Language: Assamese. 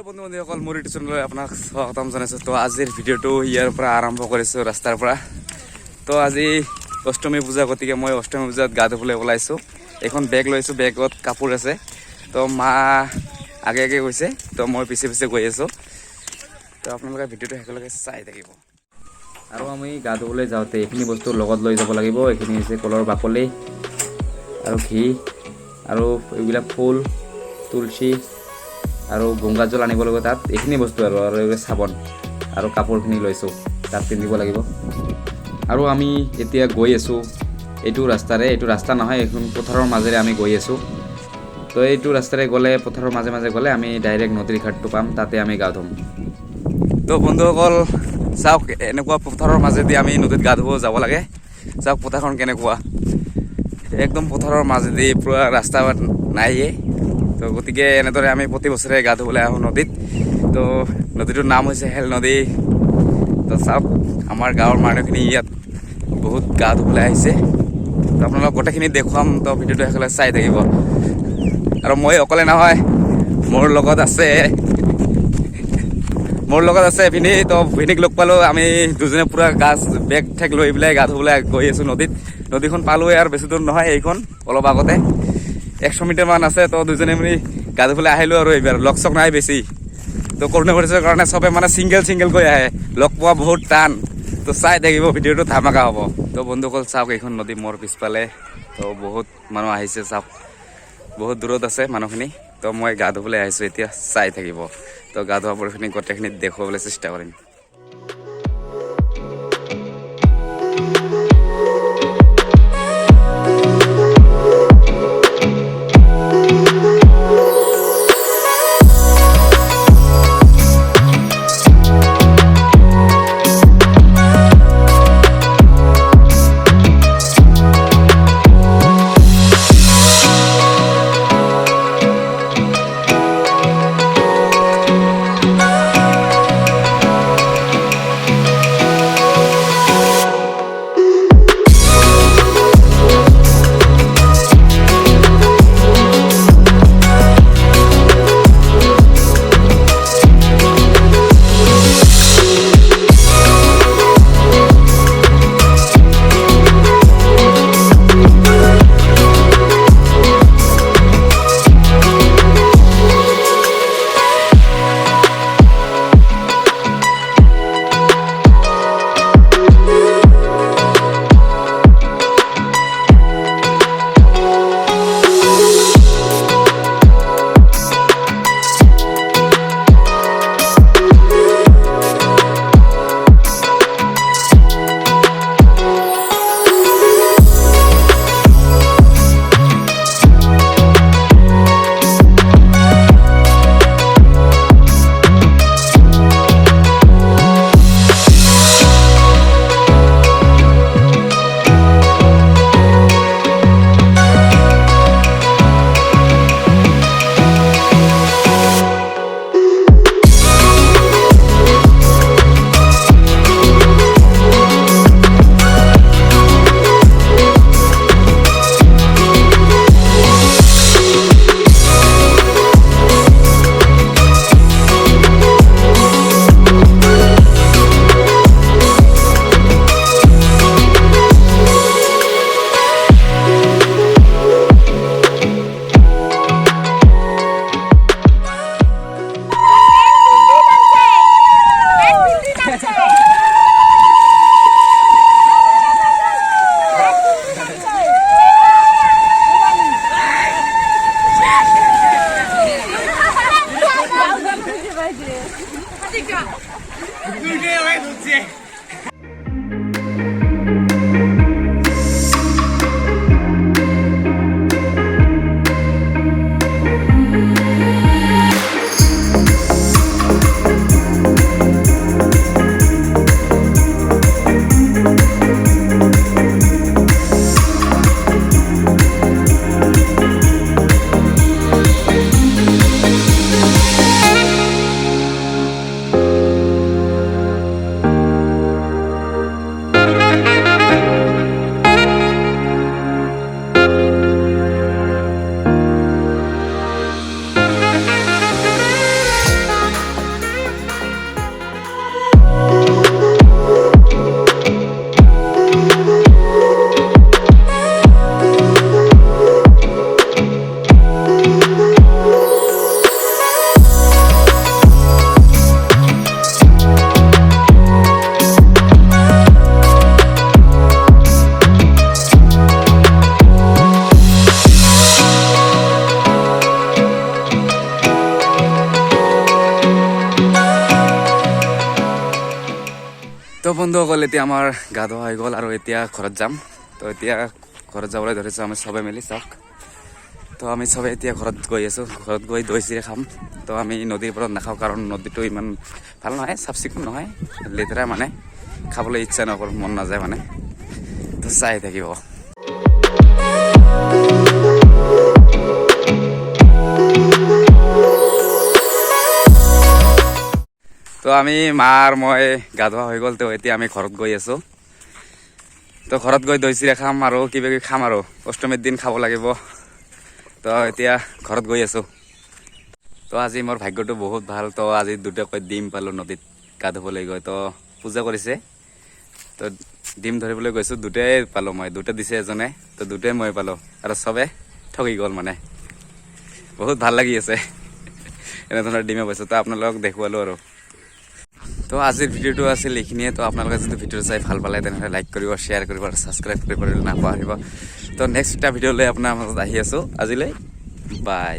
हेलो बंधु बान्धवीসকল মোৰ ইউটিউব চেনেললৈ আপোনাক স্বাগতম জনাইছোঁ। তো আজিৰ ভিডিঅ'টো ইয়াৰ পৰা আৰম্ভ কৰিছোঁ ৰাস্তাৰ পৰা। তো আজি অষ্টমী পূজা, গতিকে মই অষ্টমী পূজাত গা ধুবলৈ ওলাইছোঁ। এখন বেগ লৈছোঁ, বেগত কাপোৰ আছে। তো মা আগে আগে গৈছে, তো মই পিছে পিছে গৈ আছোঁ। তো আপোনালোকে ভিডিঅ'টো একেলগে চাই থাকিব। আৰু আমি গা ধুবলৈ যাওঁতে এইখিনি বস্তু লগত লৈ যাব লাগিব। এইখিনি হৈছে কলৰ বাকলি আৰু ঘি আৰু এইবিলাক ফুল, তুলসী আৰু গংগা জল আনিব লাগিব। তাত এইখিনি বস্তু আৰু চাবোন আৰু কাপোৰখিনি লৈছোঁ, তাত পিন্ধিব লাগিব। আৰু আমি এতিয়া গৈ আছোঁ এইটো ৰাস্তাৰে, এইটো ৰাস্তা নহয়, এইখন পথাৰৰ মাজেৰে আমি গৈ আছোঁ। তো এইটো ৰাস্তাৰে গ'লে, পথাৰৰ মাজে মাজে গ'লে আমি ডাইৰেক্ট নদীৰ ঘাটটো পাম, তাতে আমি গা ধুম। তো বন্ধুসকল চাওক, এনেকুৱা পথাৰৰ মাজেদি আমি নদীত গা ধুব যাব লাগে। চাওক পথাৰখন কেনেকুৱা, একদম পথাৰৰ মাজেদি পুৰা ৰাস্তা নাইয়ে। তো গতিকে এনেদৰে আমি প্ৰতি বছৰে গা ধুবলৈ আহোঁ নদীত। তো নদীটোৰ নাম হৈছে হেল নদী। তো চাওক, আমাৰ গাঁৱৰ মানুহখিনি ইয়াত বহুত গা ধুবলৈ আহিছে। তো আপোনালোক গোটেইখিনি দেখুৱাম, তো ভিডিঅ'টো একেলগে চাই থাকিব। আৰু মই অকলে নহয়, মোৰ লগত আছে ভিনি। তো ভিনিক লগ পালোঁ, আমি দুজনে পূৰা গাছ বেগ ঠেক লৈ পেলাই গা ধুবলৈ গৈ আছোঁ নদীত। নদীখন পালোঁৱে আৰু বেছি দূৰ নহয়, এইখন অলপ আগতে 100 মিটাৰমান আছে। তো দুজনে আমি গা ধুবলৈ আহিলোঁ আৰু এইবাৰ লগ চগ নাই বেছি। তো কৰোণা ভাইৰাছৰ কাৰণে চবে মানে ছিংগেলকৈ আহে, লগ পোৱা বহুত টান। তো চাই থাকিব, ভিডিঅ'টো ধামাকা হ'ব। তো বন্ধুসকল চাওক, এইখন নদী মোৰ পিছফালে। তো বহুত মানুহ আহিছে, চাওক বহুত দূৰত আছে মানুহখিনি। তো মই গা ধুবলৈ আহিছোঁ, এতিয়া চাই থাকিব। তো গা ধোৱা পৰিখিনি গোটেইখিনি দেখুৱাবলৈ চেষ্টা কৰিম। বন্ধুসকল এতিয়া আমাৰ গা ধোৱা হৈ গ'ল আৰু এতিয়া ঘৰত যাম তো এতিয়া ঘৰত যাবলৈ ধৰিছোঁ আমি চবে মিলি চাওক তো আমি চবে এতিয়া ঘৰত গৈ আছোঁ ঘৰত গৈ দৈ চিৰা খাম তো আমি নদীৰ পৰা নাখাওঁ কাৰণ নদীটো ইমান ভাল নহয় চাফ চিকুণ নহয় লেতেৰা মানে খাবলৈ ইচ্ছা নকৰোঁ মন নাযায় মানে তো চাই থাকিব তো আমি মাৰ মই গা ধোৱা হৈ গ'ল তো এতিয়া আমি ঘৰত গৈ আছোঁ তো ঘৰত গৈ দৈ চিৰা খাম আৰু কিবা কিবি খাম আৰু অষ্টমীৰ দিন খাব লাগিব তো এতিয়া ঘৰত গৈ আছোঁ তো আজি মোৰ ভাগ্যটো বহুত ভাল তো আজি দুটাকৈ ডিম পালোঁ নদীত গা ধুবলৈ গৈ তো পূজা কৰিছে তো ডিম ধৰিবলৈ গৈছোঁ দুটাই পালোঁ মই দুটা দিছে এজনে তো দুটাই মই পালোঁ আৰু চবে ঠগি গ'ল মানে বহুত ভাল লাগি আছে এনেধৰণৰ ডিমে পাইছোঁ তো আপোনালোকক দেখুৱালোঁ আৰু তো আজিৰ ভিডিঅ'টো আছিল এইখিনিয়ে তো আপোনালোকে যদি ভিডিঅ'টো চাই ভাল পালে তেনেহ'লে লাইক কৰিব শ্বেয়াৰ কৰিব আৰু ছাবস্ক্ৰাইব কৰিবলৈ নাপাহৰিব তো নেক্সট এটা ভিডিঅ' লৈ আপোনাৰ মাজত আহি আছোঁ আজিলৈ বাই